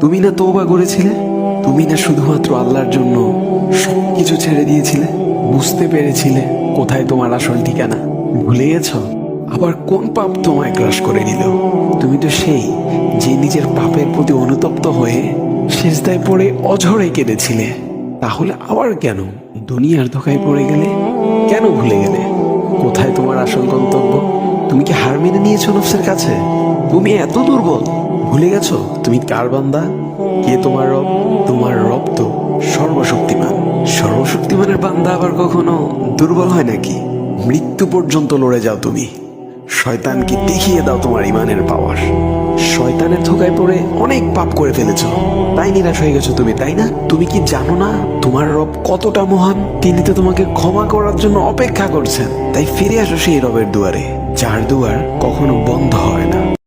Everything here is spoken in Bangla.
তুমি না তওবা করেছিলে? তুমি না শুধুমাত্র আল্লাহর জন্য সবকিছু ছেড়ে দিয়েছিলে? বুঝতে পেরেছিলে কোথায় তোমার আসল ঠিকানা? ভুলে গেছ? আবার কোন পাপ তোমায় গ্রাস করে নিল? তুমি তো সেই যে নিজের পাপের প্রতি অনুতপ্ত হয়ে সিজদায় পড়ে অঝরে কেঁদেছিলে। তাহলে আবার কেন দুনিয়ার ধোঁকায় পড়ে গেলে? কেন ভুলে গেলে কোথায় তোমার আসল গন্তব্য? তুমি কি হার মেনে নিয়েছো নফসের কাছে? তুমি এত দুর্বল? ভুলে গেছো তুমি কার বান্দা? কে তোমার রব? তোমার রব তো সর্বশক্তিমান। সর্বশক্তিমানের বান্দা আবার কখনো দুর্বল হয় নাকি? মৃত্যু পর্যন্ত লড়ে যাও তুমি। শয়তানকে দেখিয়ে দাও তোমার ইমানের পাওয়ার। শয়তানের ধোকায় পড়ে অনেক পাপ করে ফেলেছো, তাই নিরাশ হয়ে গেছো তুমি, তাই না? তুমি কি জানো না তোমার রব কতটা মহান? তিনি তো তোমাকে ক্ষমা করার জন্য অপেক্ষা করছেন। তাই ফিরে আসো সেই রবের দুয়ারে, যার দুয়ার কখনো বন্ধ হয় না।